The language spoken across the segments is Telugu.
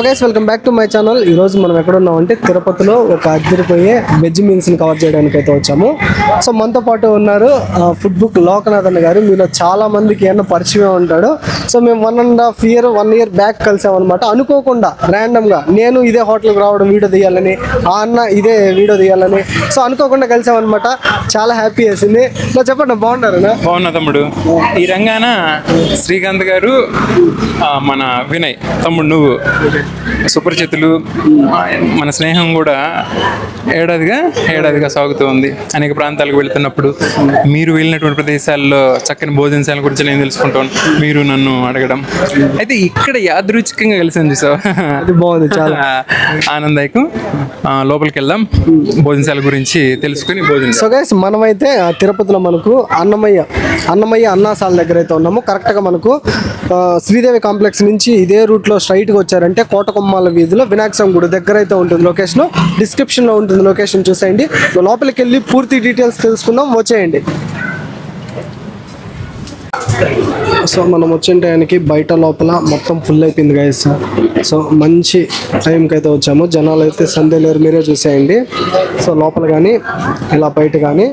Guys welcome back to my channel. ఈ రోజు మనం ఎక్కడ ఉన్నామంటే తిరుపతిలో ఒక అద్దరిపోయే వెజ్ మీల్స్ని కవర్ చేయడానికి అయితే వచ్చాము. సో మనతో పాటు ఉన్నారు ఫుడ్ బుక్ లోకనాథ్ అన్న గారు. మీలో చాలా మందికి ఏమన్నా పరిచయం ఉంటాడు. సో మేము 1.5 year బ్యాక్ కలిసామన్నమాట. అనుకోకుండా ర్యాండమ్గా నేను ఇదే హోటల్కి రావడం వీడియో తీయాలని, ఆ అన్న ఇదే వీడియో తీయాలని, సో అనుకోకుండా కలిసామన్నమాట. చాలా హ్యాపీ వేసింది. సో చెప్పండి, బాగున్నారన్నా? బాగున్నా తమ్ముడు. ఈ రంగాన శ్రీకాంత్ గారు, మన వినయ్ తమ్ముడు నువ్వు సుపరిచితులు. మన స్నేహం కూడా ఏడాదిగా సాగుతూ ఉంది. అనేక ప్రాంతాలకు వెళుతున్నప్పుడు మీరు వెళ్ళినటువంటి ప్రదేశాల్లో చక్కని భోజనశాల గురించి నేను తెలుసుకుంటాను, మీరు నన్ను అడగడం. అయితే ఇక్కడ యాదృచ్ఛికంగా కలిసాను చూసావు, అది బాగుంది, చాలా ఆనందదాయకం. లోపలికి వెళ్దాం, భోజనశాల గురించి తెలుసుకుని భోజనం. సో గైస్ మనమైతే తిరుపతిలో మనకు అన్నమయ్య అన్నాసాల దగ్గర అయితే ఉన్నాము. కరెక్ట్గా మనకు శ్రీదేవి కాంప్లెక్స్ నుంచి ఇదే రూట్లో స్ట్రైట్గా వచ్చారంటే కోటకొమ్మాల వీధిలో వినాయక స్వామి గుడి దగ్గర అయితే ఉంటుంది లొకేషన్. డిస్క్రిప్షన్లో ఉంటుంది లొకేషన్, చూసేయండి. లోపలికి వెళ్ళి పూర్తి డీటెయిల్స్ తెలుసుకుందాం, వచ్చేయండి. సో మనం వచ్చిన టైంకి బయట లోపల మొత్తం ఫుల్ అయిపోయింది గైస్. సో మంచి టైంకి అయితే వచ్చాము. జనాలు అయితే సందే లేరు, మీరే చూసేయండి. సో లోపల కానీ ఇలా బయట కానీ.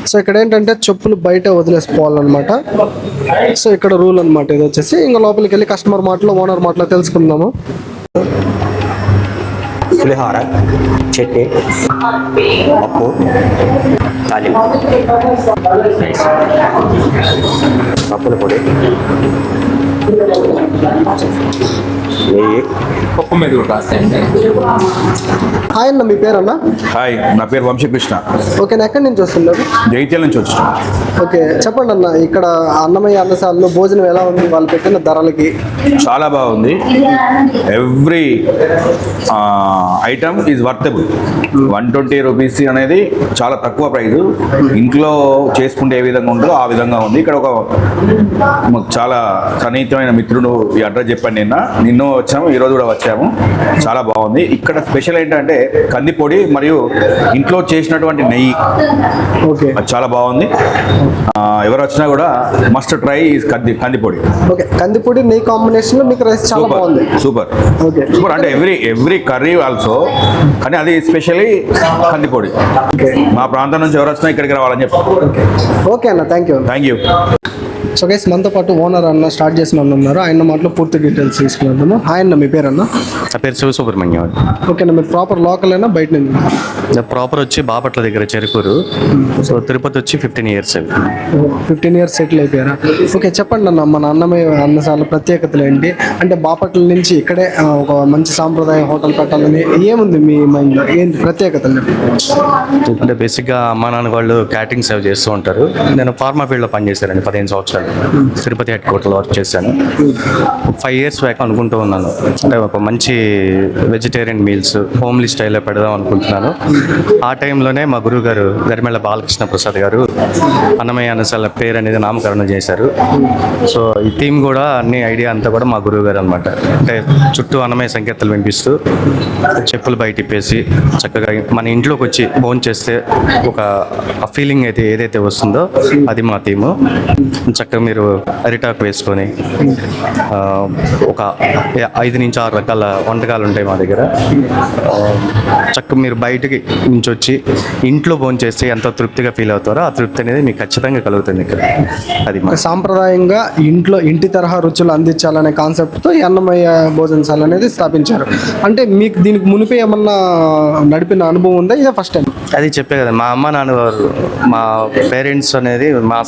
సో ఇక్కడ ఏంటంటే చెప్పులు బయట వదిలేసిపోవాలన్నమాట. సో ఇక్కడ రూల్ అనమాట ఇది వచ్చేసి. ఇంకా లోపలికి వెళ్ళి కస్టమర్ మాటలో ఓనర్ మాటలో తెలుసుకుందాము. పులిహోర, చట్నీ, పప్పు, తాలింపు, పప్పుల పొడి, నెయ్యి, పప్పు మీద కూడా రాస్తాయండి. హాయ్ అన్న, మీ పేరు అన్న? హాయ్, నా పేరు వంశకృష్ణ. ఓకే, ఎక్కడి నుంచి వస్తున్నారు? జైత్యాల నుంచి వచ్చాను. ఓకే, చెప్పండి అన్న, ఇక్కడ అన్నమయ్య అన్నసాలలో భోజనం ఎలా ఉంది? వాళ్ళు పెట్టిన ధరలకి చాలా బాగుంది. Every item is worthable. 120 rupees అనేది చాలా తక్కువ ప్రైస్. ఇంట్లో చేసుకుంటే ఏ విధంగా ఉంటుందో ఆ విధంగా ఉంది. ఇక్కడ ఒక చాలా సన్నిహితమైన మిత్రుడు ఈ అడ్రస్ చెప్పాను. నిన్న వచ్చాము, ఈరోజు కూడా వచ్చాము. చాలా బాగుంది. ఇక్కడ స్పెషల్ ఏంటంటే కందిపొడి మరియు ఇంట్లో చేసినటువంటి నెయ్యి. ఓకే, అది చాలా బాగుంది. ఎవరు వచ్చినా కూడా మస్ట్ ట్రై కందిపొడి. ఓకే, కందిపొడి నెయ్యి కాంబినేషన్ మీకు రైస్ చాలా బాగుంది. Super okay, super. అంటే ఎవ్రీ కర్రీ ఆల్సో, కానీ అది స్పెషల్లీ కందిపొడి. మా ప్రాంతం నుంచి ఎవరు వచ్చినా ఇక్కడికి రావాలని చెప్పి. ఓకే అన్న, థ్యాంక్ యూ. సో గైస్ మనతో పాటు ఓనర్ అన్న స్టార్ట్ చేసిన ఉన్నారు. ఆయన మాటలో పూర్తి డీటెయిల్స్ తీసుకున్నాము. హాయ్ అన్న, మీ పేరు అన్న? నా పేరు శివసుబ్రహ్మణ్యం. ఓకేనా, మీరు ప్రాపర్ లోకల్ అయినా బయట నుంచి? ప్రాపర్ వచ్చి బాపట్ల దగ్గర చెరుకూరు. సో తిరుపతి వచ్చి 15 years. 15 years సెటిల్ అయిపోయారా? ఓకే, చెప్పండి అన్న, మన అన్నమయ్య అన్నసాల ప్రత్యేకతలు ఏంటి? అంటే బాపట్ల నుంచి ఇక్కడే ఒక మంచి సాంప్రదాయ హోటల్ పెట్టాలని ఏముంది మీ మైండ్లో? ఏంటి ప్రత్యేకతలు? అంటే బేసిక్గా అమ్మా నాన్న వాళ్ళు క్యాటరింగ్ సేవ్ చేస్తూ ఉంటారు. నేను ఫార్మా ఫీల్డ్లో పనిచేశానండి 15 సంవత్సరాలు. తిరుపతి హెడ్ క్వార్టర్లో వర్క్ చేశాను. 5 years బ్యాక్ అనుకుంటూ ఉన్నాను, అంటే ఒక మంచి వెజిటేరియన్ మీల్స్ హోమ్లీ స్టైల్లో పెడదాం అనుకుంటున్నాను. ఆ టైంలోనే మా గురువు గారు గరిమెళ్ళ బాలకృష్ణ ప్రసాద్ గారు అన్నమయ్య అన్నసాల పేరు అనేది నామకరణం చేశారు. సో ఈ థీమ్ కూడా అన్ని ఐడియా అంతా కూడా మా గురువు గారు అనమాట. అంటే చుట్టూ అన్నమయ్య సంకేతాలు వినిపిస్తూ చెప్పులు బయట ఇప్పేసి చక్కగా మన ఇంట్లోకి వచ్చి భోజనం చేస్తే ఒక ఫీలింగ్ అయితే ఏదైతే వస్తుందో అది మా థీము. చక్కగా మీరు అరిటాకు వేసుకొని ఒక 5 నుంచి 6 రకాల వంటకాలు ఉంటాయి మా దగ్గర. చక్కగా మీరు బయటికి నుంచి వచ్చి ఇంట్లో భోజనం చేస్తే ఎంత తృప్తిగా ఫీల్ అవుతారో ఆ తృప్తి అనేది మీకు ఖచ్చితంగా కలుగుతుంది ఇక్కడ. అది సాంప్రదాయంగా ఇంటి తరహా రుచులు అందించాలనే కాన్సెప్ట్తో అన్నమయ్య భోజనశాల అనేది స్థాపించారు. అంటే మీకు దీనికి మునిపే ఏమన్నా నడిపిన అనుభవం ఉందా? ఇదే ఫస్ట్ టైం? అది చెప్పే కదా, మా అమ్మ నాన్నగారు మా పేరెంట్స్ అనేది మా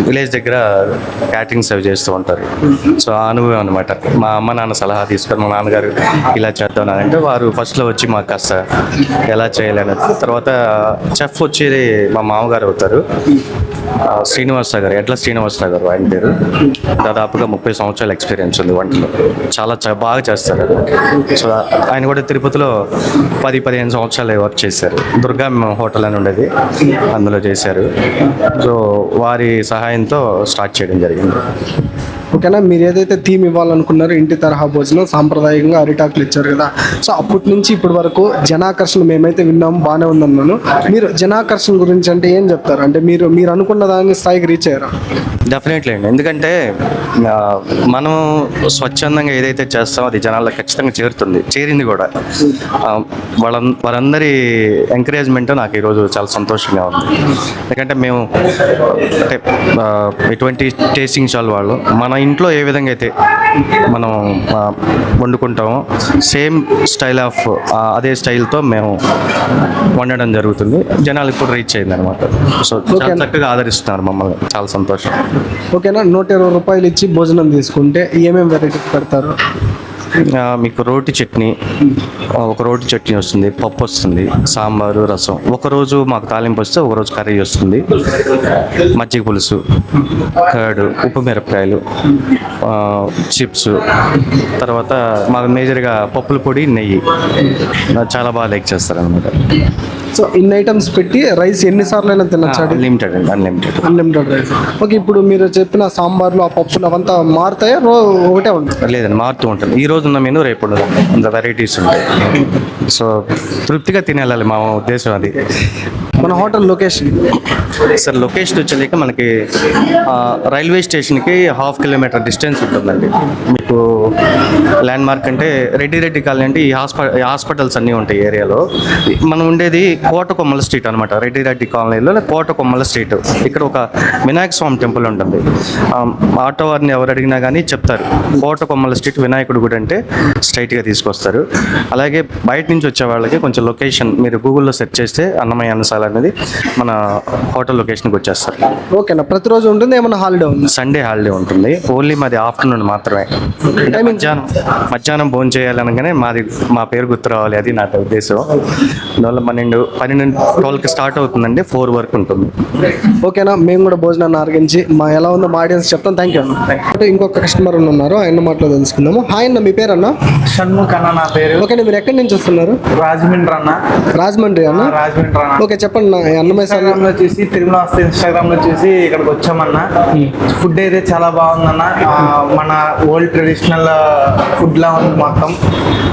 విలేజ్ దగ్గర క్యాటరింగ్ సర్వ్ చేస్తూ ఉంటారు. సో ఆ అనుభవం అనమాట. మా అమ్మ నాన్న సలహా తీసుకొని మా నాన్నగారు ఇలా చేద్దాం అంటే వారు ఫస్ట్లో వచ్చి మాకు కాస్త ఎలా చేయాలని, తర్వాత చెఫ్ వచ్చేది మా మామగారు అవుతారు, శ్రీనివాసరావు గారు, ఎడ్ల శ్రీనివాసరావు గారు ఆయన పేరు. దాదాపుగా 30 సంవత్సరాల ఎక్స్పీరియన్స్ ఉంది వంటలో. చాలా బాగా చేస్తారు. సో ఆయన కూడా తిరుపతిలో 10-15 సంవత్సరాలు వర్క్ చేశారు. దుర్గా హోటల్ అని ఉండేది, అందులో చేశారు. సో వారి సహాయంతో స్టార్ట్ చేయడం జరిగింది. ఓకేనా, మీరు ఏదైతే థీమ్ ఇవ్వాలనుకున్నారో ఇంటి తరహా భోజనం సాంప్రదాయంగా అరిటాకులు ఇచ్చారు కదా. సో అప్పటి నుంచి ఇప్పటి వరకు జనాకర్షణ మేమైతే విన్నాము, బాగానే ఉందన్నాను. మీరు జనాకర్షణ గురించి అంటే ఏం చెప్తారు? అంటే మీరు అనుకున్న దాని స్థాయికి రీచ్ అయ్యారా? డెఫినెట్లీ అండి. ఎందుకంటే ఆ, మనం స్వచ్ఛందంగా ఏదైతే చేస్తామో అది జనాల్లో ఖచ్చితంగా చేరింది కూడా. ఆ, వారందరి ఎంకరేజ్మెంట్ నాకు ఈరోజు చాలా సంతోషంగా ఉంది. ఎందుకంటే మేము అంటే ఎటువంటి టేస్టింగ్ స్టాల్ వాళ్ళు మన ఇంట్లో ఏ విధంగా అయితే మనం వండుకుంటామో సేమ్ స్టైల్ ఆఫ్ అదే స్టైల్తో మేము వండడం జరుగుతుంది. జనాలకు కూడా రీచ్ అయింది అనమాట. సో చాలా చక్కగా ఆదరిస్తున్నారు మమ్మల్ని, చాలా సంతోషం. ఓకేనా, 120 రూపాయలు ఇచ్చి భోజనం తీసుకుంటే ఏమేమి వెరైటీస్ పెడతారు? మీకు రోటి చట్నీ, ఒక రోటి చట్నీ వస్తుంది, పప్పు వస్తుంది, సాంబారు, రసం. ఒకరోజు మాకు తాలింపు వస్తే ఒకరోజు కర్రీ వస్తుంది, మజ్జిగ పులుసు, కర్డ్, ఉప్పు మిరపకాయలు, చిప్స్. తర్వాత మాకు మేజర్గా పప్పుల పొడి, నెయ్యి చాలా బాగా లైక్ చేస్తారనమాట. సో ఇన్ని ఐటమ్స్ పెట్టి రైస్ ఎన్నిసార్లు అయినా తినచ్చు? అన్లిమిటెడ్ అండి, అన్లిమిటెడ్ రైస్. ఓకే, ఇప్పుడు మీరు చెప్పిన సాంబార్లు, ఆ పప్పులు అవంతా మారుతాయా? ఒకటే ఉంటుంది? లేదండి, మారుతూ ఉంటుంది. ఈ రోజు ఉన్న మెనూ రేపు ఉండదు, అంత వెరైటీస్ ఉంటాయి. సో తృప్తిగా తినేయాలి, మా ఉద్దేశం అది. మన హోటల్ లొకేషన్ సార్, లొకేషన్ వచ్చేలేక మనకి రైల్వే స్టేషన్కి 1/2 కిలోమీటర్ డిస్టెన్స్ ఉంటుందండి. మీకు ల్యాండ్ మార్క్ అంటే రెడ్డి కాలనీ అంటే ఈ హాస్పిటల్స్ అన్నీ ఉంటాయి ఏరియాలో. మనం ఉండేది కోటకొమ్మల స్ట్రీట్ అనమాట. రెడ్డి కాలనీలో కోటకొమ్మల స్ట్రీట్. ఇక్కడ ఒక వినాయక స్వామి టెంపుల్ ఉంటుంది. ఆటో వారిని ఎవరు అడిగినా కానీ చెప్తారు, కోటకొమ్మల స్ట్రీట్ వినాయకుడు గుడి అంటే స్ట్రైట్గా తీసుకొస్తారు. అలాగే బయట నుంచి వచ్చే వాళ్ళకి కొంచెం లొకేషన్ మీరు గూగుల్లో సెర్చ్ చేస్తే అన్నమయ్య అన్నసాల అనేది మన హోటల్ లొకేషన్కి వచ్చేస్తారు. ఓకేనా, ప్రతిరోజు ఉంటుంది? ఏమన్నా హాలిడే ఉంది? సండే హాలిడే ఉంటుంది, ఓన్లీ మాది ఆఫ్టర్నూన్ మాత్రమే. మధ్యాహ్నం భోజనం చేయాలనగానే మా పేరు గుర్తు రావాలి, అది నా ఉద్దేశం. అందువల్ల 12కి స్టార్ట్ అవుతుందండి, 4 వరకు ఉంటుంది. ఓకేనా, మేము కూడా భోజనాన్ని ఆరగించి ఎలా ఉందో మా ఆడియన్స్ చెప్తాం. థ్యాంక్ యూ అంటే ఇంకొక కస్టమర్ ఉన్నారు, ఆయన మాటలో తెలుసుకుందాము. హాయ్ అన్న, మీ పేరు అన్న? షణ్ముఖ్ అన్న నా పేరు. ఓకే, మీరు ఎక్కడి నుంచి వస్తున్నారు? రాజమండ్రి అన్న. రాజమండ్రి అన్న? రాజమండ్రి అన్న. ఓకే, చెప్పండి. అన్నమయ్య ఇన్స్టాగ్రామ్ లో చూసి, తిరుమల వస్తే ఇన్స్టాగ్రామ్ లో చూసి ఇక్కడికి వచ్చామన్న. ఫుడ్ అయితే చాలా బాగుందన్న. మన ఓల్డ్ ట్రెడిషనల్ ఫుడ్ లా ఉంది మొత్తం.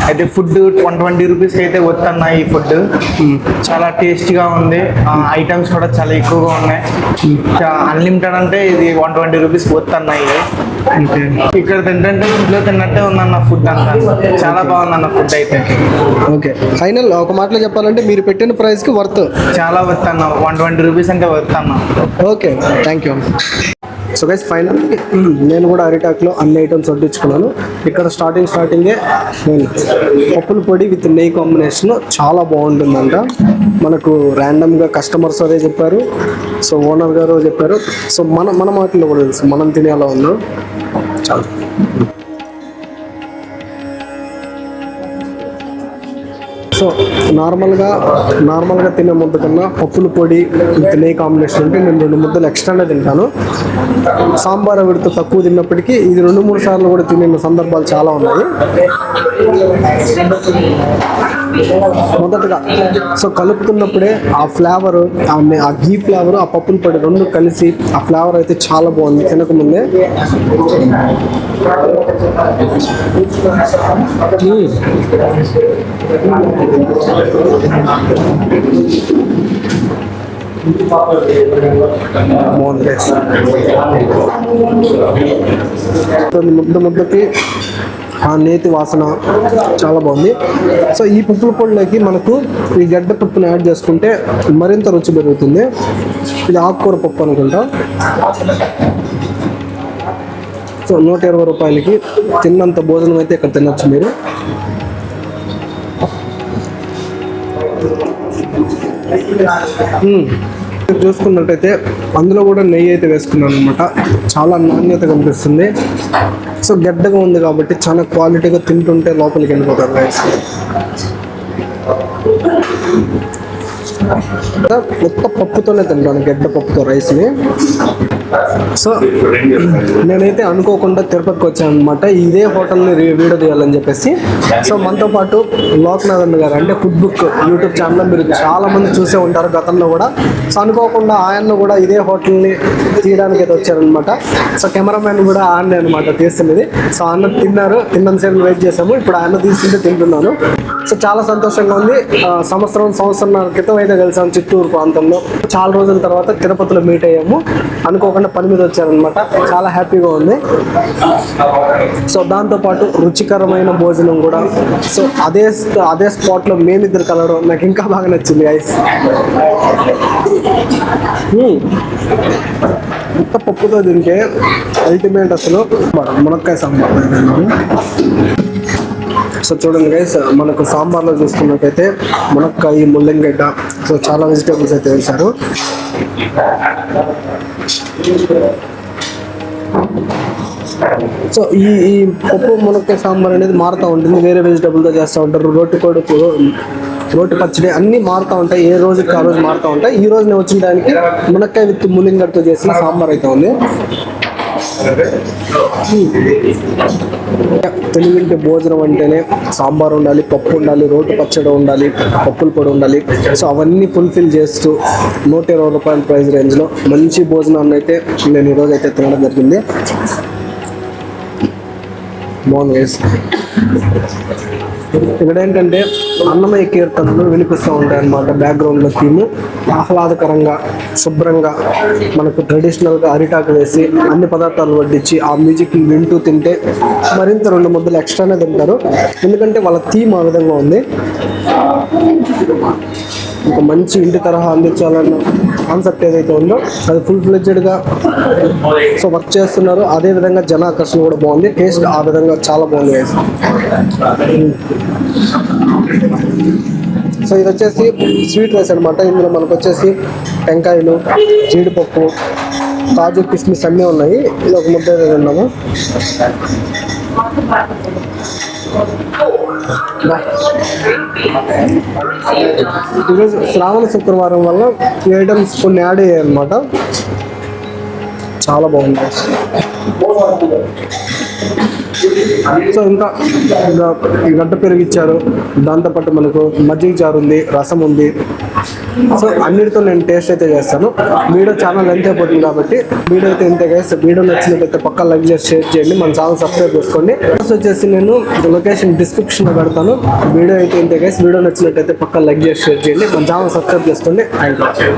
అయితే ఫుడ్ 120 రూపీస్కి అయితే వద్దన్న. ఈ ఫుడ్ చాలా టేస్టీగా ఉంది. ఐటమ్స్ కూడా చాలా ఎక్కువగా ఉన్నాయి. అన్లిమిటెడ్ అంటే ఇది 120 రూపీస్కి వద్దన్న. ఇది ఇక్కడ తింటే ఇంట్లో తిన్నట్టే ఉందన్న ఫుడ్ అంతా. చాలా బాగుందన్న ఫుడ్ అయితే. ఓకే, ఫైనల్ ఒక మాటలో చెప్పాలంటే మీరు పెట్టిన ప్రైస్కి వర్త్? చాలా వర్త్ అన్న. 120 రూపీస్ అంటే వర్త్ అన్న. Okay, thank you. So guys, final నేను కూడా అరిటాక్లో అన్ని ఐటమ్స్ వడ్డించుకున్నాను. ఇక్కడ స్టార్టింగే నేను పప్పుల పొడి విత్ నెయ్యి కాంబినేషన్ చాలా బాగుంటుందంట. మనకు ర్యాండమ్గా కస్టమర్స్ అదే చెప్పారు, సో ఓనర్ గారు చెప్పారు. సో మన మాటల్లో కూడా తెలుసు మనం తినేలా ఉందో. చాలా సో నార్మల్గా తినే ముద్ద కన్నా పప్పుల పొడి విత్ నెయ్యి కాంబినేషన్ ఉంటే నేను 2 ముద్దలు ఎక్స్ట్రానే తింటాను. సాంబార్ విడితో తక్కువ తిన్నప్పటికీ ఇది 2-3 సార్లు కూడా తినే సందర్భాలు చాలా ఉన్నాయి. మొదటగా సో కలుపుతున్నప్పుడే ఆ ఫ్లేవర్, ఆ ఘీ ఫ్లేవర్, ఆ పప్పుల పొడి 2 కలిసి ఆ ఫ్లేవర్ అయితే చాలా బాగుంది. తినకముందే ముద్దకి ఆ నేతి వాసన చాలా బాగుంది. సో ఈ పప్పుల పొడిలోకి మనకు ఈ గడ్డ పప్పును యాడ్ చేసుకుంటే మరింత రుచి పెరుగుతుంది. ఇది ఆకుకూర పప్పు అనుకుంటా. సో 120 రూపాయలకి తిన్నంత భోజనం అయితే ఇక్కడ తినచ్చు మీరు. చూసుకున్నట్టయితే అందులో కూడా నెయ్యి అయితే వేసుకున్నాను అనమాట. చాలా నాణ్యత కనిపిస్తుంది. సో గడ్డగా ఉంది కాబట్టి చాలా క్వాలిటీగా తింటుంటే లోపలికి వెళ్ళిపోతారు రైస్. మొత్తం పప్పుతోనే తింటాను, గడ్డ పప్పుతో రైస్ని. సో నేనైతే అనుకోకుండా తిరుపతికి వచ్చాను అనమాట, ఇదే హోటల్ని వీడియో తీయాలని చెప్పేసి. సో మనతో పాటు లోకనాథన్ గారు అంటే ఫుడ్ బుక్ యూట్యూబ్ ఛానల్ మీరు చాలామంది చూసే ఉంటారు గతంలో కూడా. సో అనుకోకుండా ఆయన కూడా ఇదే హోటల్ని తీయడానికి అయితే వచ్చారనమాట. సో కెమెరామెన్ కూడా ఆయనే అనమాట తీస్తున్నది. సో ఆయన తిన్నంతసేపు వెయిట్ చేసాము, ఇప్పుడు ఆయన తీసుకుంటే తింటున్నాను. సో చాలా సంతోషంగా ఉంది. సంవత్సరం క్రితం అయితే అయితే కలిసాం చిత్తూరు ప్రాంతంలో. చాలా రోజుల తర్వాత తిరుపతిలో మీట్ అయ్యాము. అనుకోకుండా పని మీద వచ్చారనమాట. చాలా హ్యాపీగా ఉంది. సో దాంతోపాటు రుచికరమైన భోజనం కూడా. సో అదే స్పాట్లో మేమిద్దరు కలవడం నాకు ఇంకా బాగా నచ్చింది గైస్. ఇంత పప్పుతో తింటే అల్టిమేట్ అసలు. మునక్కాయ సాంబార్. సో చూడండి గైస్, మనకు సాంబార్లో చూసుకున్నట్టయితే మునక్కాయ, ముల్లంగడ్డ, సో చాలా వెజిటేబుల్స్ అయితే వేశారు. సో ఈ పప్పు మునక్కాయ సాంబార్ అనేది మారుతూ ఉంటుంది. వేరే వెజిటేబుల్తో చేస్తూ ఉంటారు. రోటి పచ్చడి అన్నీ మారుతూ ఉంటాయి. ఏ రోజుకి ఆ రోజు మారుతూ ఉంటాయి. ఈ రోజు నేను వచ్చిన దానికి మునక్కాయ విత్ ముల్లంగడ్డతో చేసిన సాంబార్ అయితే ఉంది. తెలుగింటి భోజనం అంటేనే సాంబార్ ఉండాలి, పప్పు ఉండాలి, రోటి పచ్చడి ఉండాలి, పప్పుల పొడి ఉండాలి. సో అవన్నీ ఫుల్ఫిల్ చేస్తూ 120 రూపాయల ప్రైస్ రేంజ్లో మంచి భోజనాన్ని అయితే నేను ఈరోజు అయితే తినడం జరిగింది. బాగుంది. ఇక్కడ ఏంటంటే అన్నమయ్య కీర్తనలు వినిపిస్తూ ఉంటాయి అన్నమాట. బ్యాక్గ్రౌండ్లో థీము ఆహ్లాదకరంగా, శుభ్రంగా, మనకు ట్రెడిషనల్గా అరిటాకు వేసి అన్ని పదార్థాలు వడ్డించి ఆ మ్యూజిక్ వింటూ తింటే మరింత 2 ముద్దలు ఎక్స్ట్రానే తింటారు. ఎందుకంటే వాళ్ళ థీమ్ ఆ విధంగా ఉంది. ఒక మంచి ఇంటి తరహా అందించాలన్న కాన్సెప్ట్ ఏదైతే ఉందో అది ఫుల్ ఫ్లెడ్జెడ్గా సో వర్క్ చేస్తున్నారు. అదేవిధంగా జనాకర్షణ కూడా బాగుంది. టేస్ట్ ఆ విధంగా చాలా బాగుంది. సో ఇది వచ్చేసి స్వీట్ రైస్ అనమాట. ఇందులో మనకు వచ్చేసి టెంకాయలు, జీడిపప్పు, కాజు, కిస్మిస్ అన్నీ ఉన్నాయి. ఇది ఒక ముద్ద తిన్నాము. ఈరోజు శ్రావణ శుక్రవారం వల్ల ఈ ఐటమ్స్ కొన్ని యాడ్ అయ్యాయి అన్నమాట. చాలా బాగుంది. సో ఇంకా ఈ గడ్డ పెరుగు ఇచ్చారు. దాంతోపాటు మనకు మజ్జిగ చారు ఉంది, రసం ఉంది. సో అన్నిటితో నేను టేస్ట్ అయితే చేస్తాను. వీడియో ఛానల్ లెంత్ అయిపోతుంది కాబట్టి వీడియో అయితే ఇంతే గైస్. వీడియో నచ్చినట్లయితే పక్కా లైక్ చేసి షేర్ చేయండి. మన ఛానల్ సబ్స్క్రైబ్ చేసుకోండి. వచ్చేసి నేను లొకేషన్ డిస్క్రిప్షన్లో పెడతాను. వీడియో అయితే ఇంతే గైస్. వీడియో నచ్చినట్లయితే పక్కా లైక్ చేసి షేర్ చేయండి. మన ఛానల్ సబ్స్క్రైబ్ చేసుకోండి. Thank you.